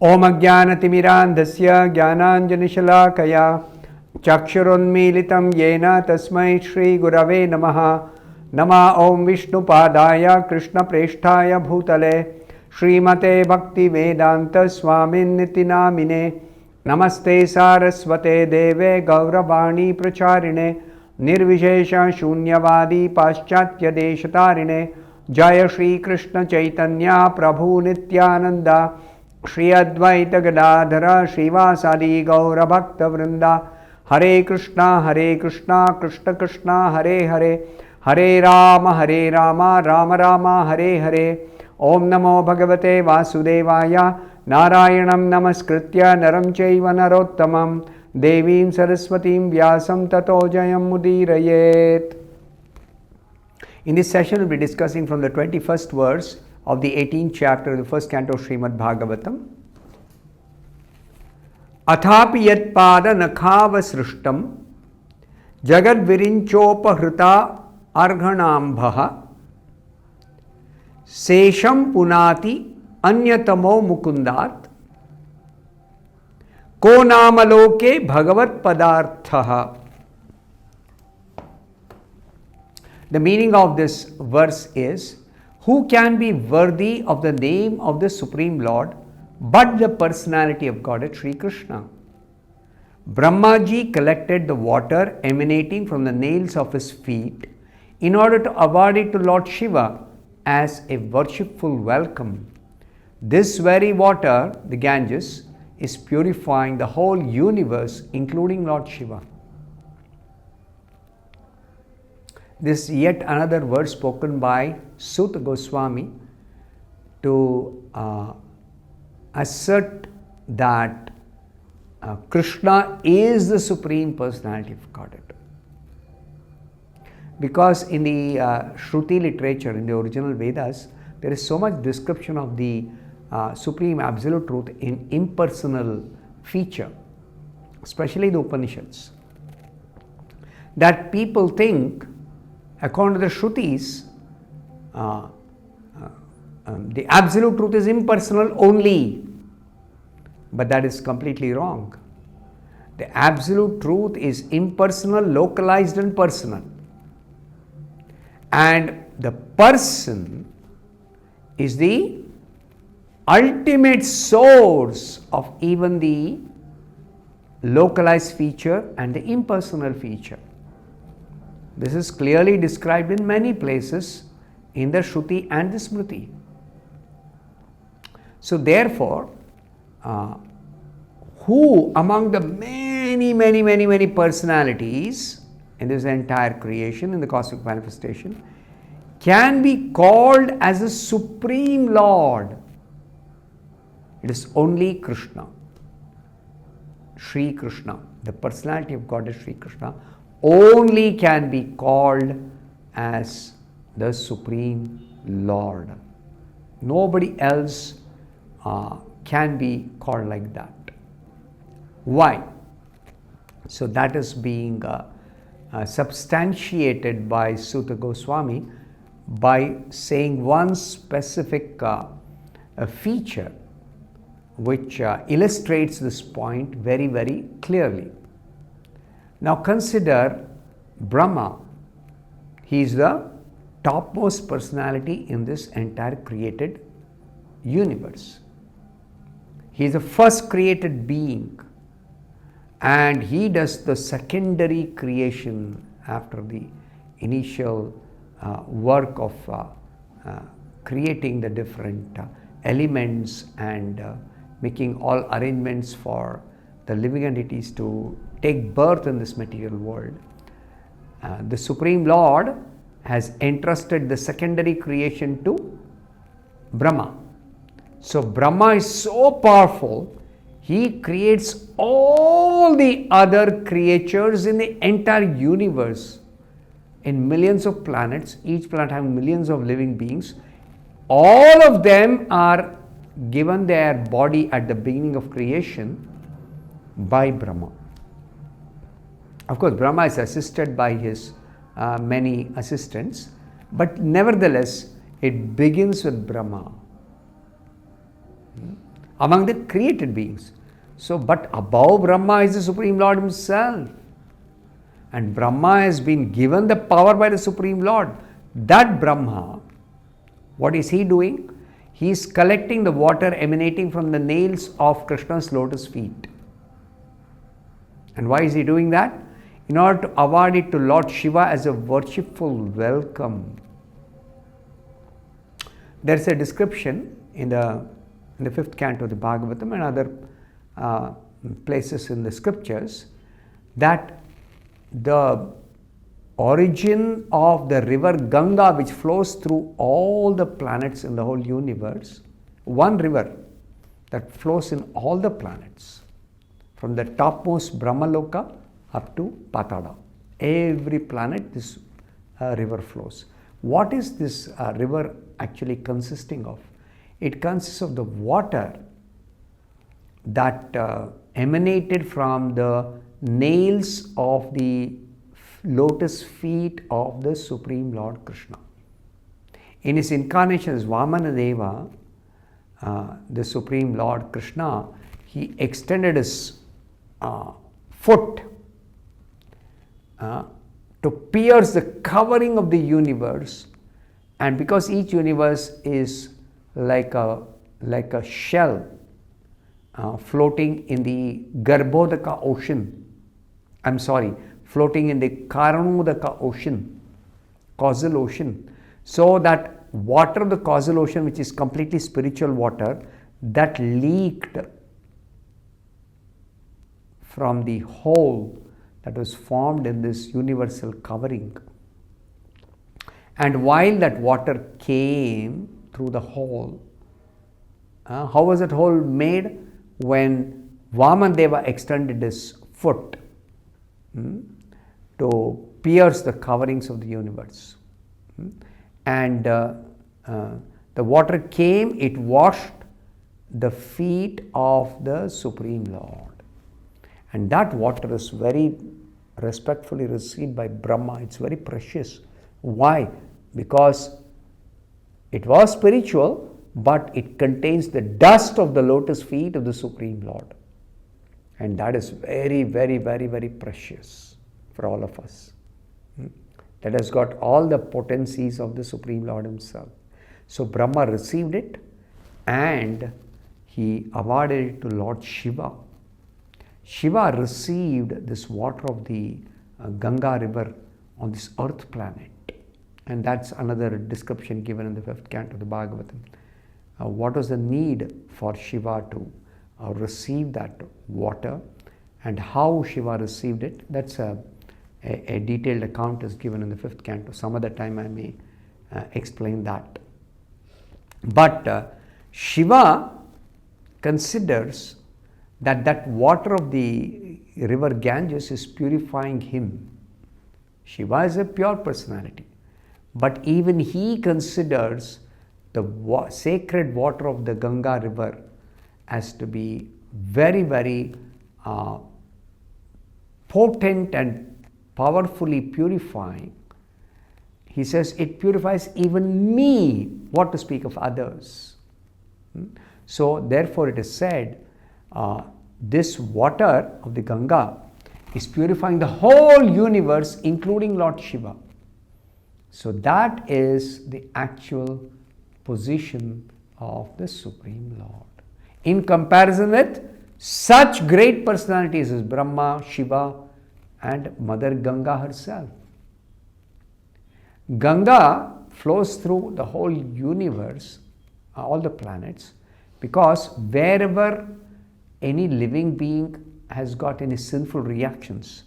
Om Ajnanatimirandhasya Jnananjanishalaakaya Chakshurunmilitam Yena Tasmai Shri Gurave Namaha. Nama Om Vishnupadaya Krishna Presthaya Bhutale Srimate Bhaktivedanta Swaminiti Namine. Namaste Saraswate Deve Gauravani Pracharine Nirvishesha Shunyavadi Paschatya Deshatarine. Jaya Shri Krishna Chaitanya Prabhu Nityananda Shri Advaita Gadadhara Srivasadi Gaura Bhakta Vrinda. Hare Krishna Krishna Krishna Hare Hare Hare Rama Rama Rama Hare Hare. Om Namo Bhagavate Vasudevaya. Narayanam Namaskritya Naram Chaiva Narottamam Devim Saraswatim Vyasam Tato Jayam Mudirayet. In this session, we will be discussing from the 21st verse of the 18th chapter of the first canto of Srimad Bhagavatam. Athapi yat pada nakhava srishtam jagad virinchopahrita arghanambha sesham punati anyatamo mukundat ko namaloke bhagavat padarthaha. The meaning of this verse is, who can be worthy of the name of the Supreme Lord but the personality of Godhead Sri Krishna? Brahmaji collected the water emanating from the nails of his feet in order to award it to Lord Shiva as a worshipful welcome. This very water, the Ganges, is purifying the whole universe, including Lord Shiva. This is yet another verse spoken by Suta Goswami to assert that Krishna is the Supreme Personality of Godhead. Because in the Shruti literature, in the original Vedas, there is so much description of the Supreme Absolute Truth in impersonal feature, especially the Upanishads, that people think, according to the Shrutis, the Absolute Truth is impersonal only. But that is completely wrong. The Absolute Truth is impersonal, localized and personal. And the person is the ultimate source of even the localized feature and the impersonal feature. This is clearly described in many places in the Shruti and the Smriti. So therefore, who among the many personalities in this entire creation, in the cosmic manifestation, can be called as the Supreme Lord? It is only Krishna, Sri Krishna, the personality of God is Sri Krishna, only can be called as the Supreme Lord. Nobody else can be called like that. Why? So that is being substantiated by Suta Goswami by saying one specific feature which illustrates this point very clearly. Now consider Brahma. He is the topmost personality in this entire created universe. He is the first created being, and he does the secondary creation after the initial work of creating the different elements and making all arrangements for the living entities to take birth in this material world. The Supreme Lord has entrusted the secondary creation to Brahma. So Brahma is so powerful, he creates all the other creatures in the entire universe in millions of planets, each planet having millions of living beings. All of them are given their body at the beginning of creation by Brahma. Of course, Brahma is assisted by his many assistants, but nevertheless, it begins with Brahma. among the created beings. So, but above Brahma is the Supreme Lord Himself. And Brahma has been given the power by the Supreme Lord. That Brahma, what is he doing? He is collecting the water emanating from the nails of Krishna's lotus feet. And why is he doing that? In order to award it to Lord Shiva as a worshipful welcome. There is a description in the 5th canto of the Bhagavatam and other places in the scriptures that the origin of the river Ganga, which flows through all the planets in the whole universe, one river that flows in all the planets, from the topmost Brahmaloka up to Patada. Every planet this river flows. What is this river actually consisting of? It consists of the water that emanated from the nails of the lotus feet of the Supreme Lord Krishna. In his incarnation as Vamana Deva, the Supreme Lord Krishna, he extended his foot to pierce the covering of the universe, and because each universe is like a shell floating in the Garbhodaka ocean, floating in the Karanodaka ocean, causal ocean, so that water of the causal ocean, which is completely spiritual water, that leaked from the hole that was formed in this universal covering. And while that water came through the hole, how was that hole made? When Vamanadeva extended his foot to pierce the coverings of the universe. And the water came, it washed the feet of the Supreme Lord. And that water is very respectfully received by Brahma. It's very precious. Why? Because it was spiritual, but it contains the dust of the lotus feet of the Supreme Lord. And that is very, very, very, very precious for all of us. That has got all the potencies of the Supreme Lord Himself. So Brahma received it and he awarded it to Lord Shiva. Shiva received this water of the Ganga river on this earth planet. And that's another description given in the 5th canto of the Bhagavatam. What was the need for Shiva to receive that water, and how Shiva received it? That's a detailed account is given in the 5th canto. Some other time I may explain that. But Shiva considers that water of the river Ganges is purifying him. Shiva is a pure personality, but even he considers the sacred water of the Ganga river as to be very, very potent and powerfully purifying. He says it purifies even me, what to speak of others. So therefore it is said, this water of the Ganga is purifying the whole universe, including Lord Shiva. So that is the actual position of the Supreme Lord. In comparison with such great personalities as Brahma, Shiva, and Mother Ganga herself. Ganga flows through the whole universe, all the planets, because wherever any living being has got any sinful reactions,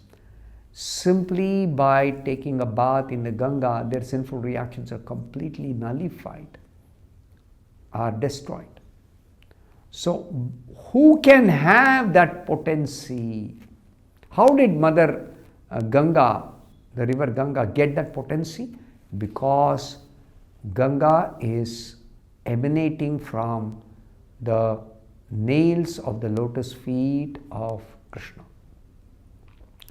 simply by taking a bath in the Ganga, their sinful reactions are completely nullified, are destroyed. So who can have that potency? How did Mother Ganga, the river Ganga, get that potency? Because Ganga is emanating from the nails of the lotus feet of Krishna.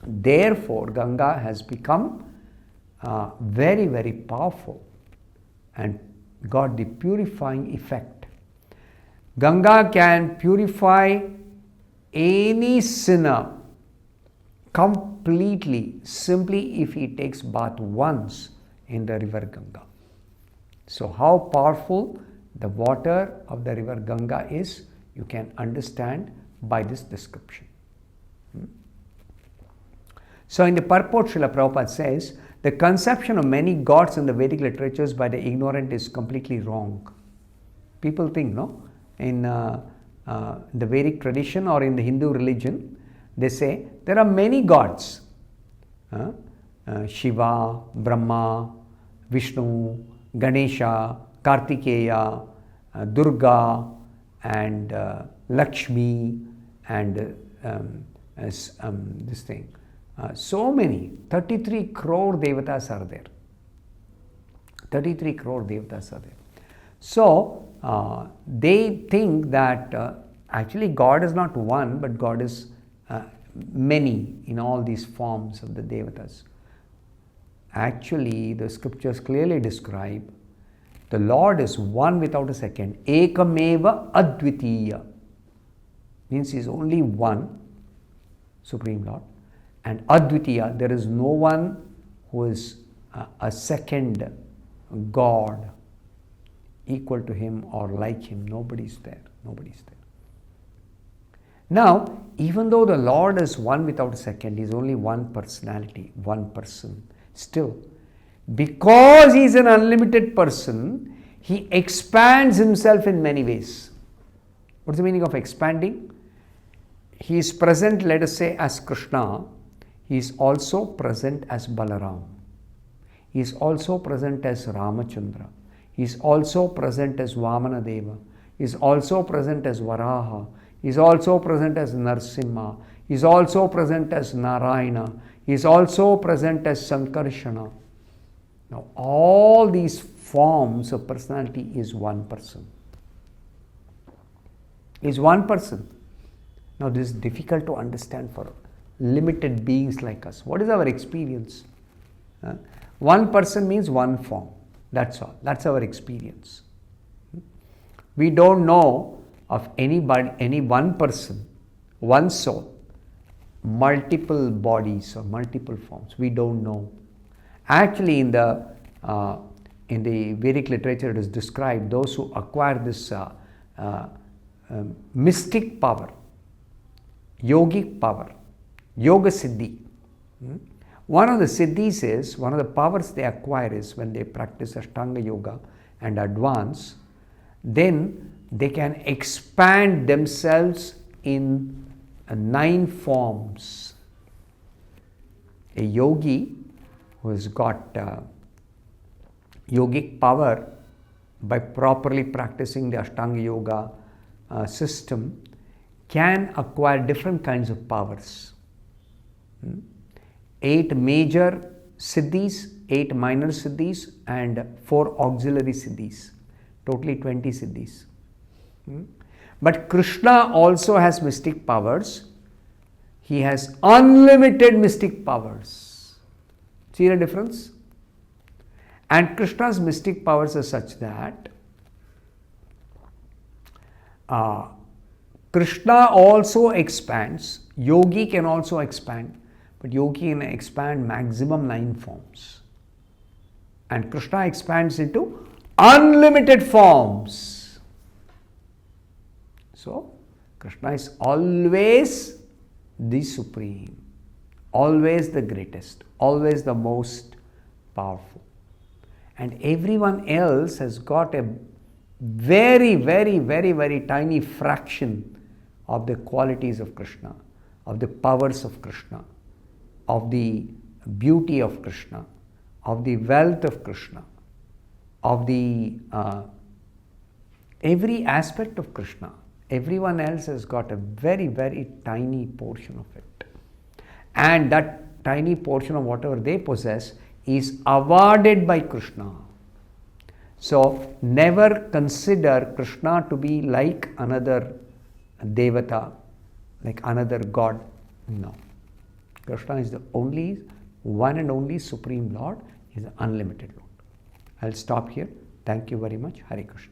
Therefore, Ganga has become very, very powerful and got the purifying effect. Ganga can purify any sinner completely simply if he takes bath once in the river Ganga. So how powerful the water of the river Ganga is, you can understand by this description. So in the purport, Srila Prabhupada says, the conception of many gods in the Vedic literatures by the ignorant is completely wrong. People think, no, in the Vedic tradition or in the Hindu religion, they say there are many gods. Shiva, Brahma, Vishnu, Ganesha, Kartikeya, Durga, and Lakshmi, and this thing. So many, 33 crore devatas are there. 33 crore devatas are there. So, they think that actually God is not one, but God is many in all these forms of the devatas. Actually, the scriptures clearly describe the Lord is one without a second. Ekameva advitiya. Means he is only one, Supreme Lord. And advitiya, there is no one who is a second God equal to him or like him. Nobody is there. Nobody is there. Now, even though the Lord is one without a second, he is only one personality, one person. Still, because he is an unlimited person, he expands himself in many ways. What is the meaning of expanding? He is present, let us say, as Krishna. He is also present as Balaram. He is also present as Ramachandra. He is also present as Vamana Deva. He is also present as Varaha. He is also present as Narsimha. He is also present as Narayana. He is also present as Sankarshana. Now, all these forms of personality is one person. Is one person. Now, this is difficult to understand for limited beings like us. What is our experience? One person means one form. That's all. That's our experience. We don't know of anybody, any one person, one soul, multiple bodies or multiple forms. We don't know. Actually, in the Vedic literature, it is described those who acquire this mystic power, yogic power, yoga siddhi. One of the siddhis is, one of the powers they acquire is when they practice Ashtanga yoga and advance, then they can expand themselves in 9 forms. A yogi who has got yogic power by properly practicing the Ashtanga yoga system can acquire different kinds of powers. 8 major siddhis, 8 minor siddhis, and 4 auxiliary siddhis. Totally 20 siddhis. But Krishna also has mystic powers. He has unlimited mystic powers. See the difference? And Krishna's mystic powers are such that Krishna also expands. Yogi can also expand. But yogi can expand maximum 9 forms. And Krishna expands into unlimited forms. So, Krishna is always the supreme, always the greatest, always the most powerful. And everyone else has got a very, very, very, very tiny fraction of the qualities of Krishna, of the powers of Krishna, of the beauty of Krishna, of the wealth of Krishna, of the every aspect of Krishna. Everyone else has got a very, very tiny portion of it. And that tiny portion of whatever they possess is awarded by Krishna. So, never consider Krishna to be like another devata, like another god. No. Krishna is the only, one and only Supreme Lord. He is the unlimited Lord. I'll stop here. Thank you very much. Hare Krishna.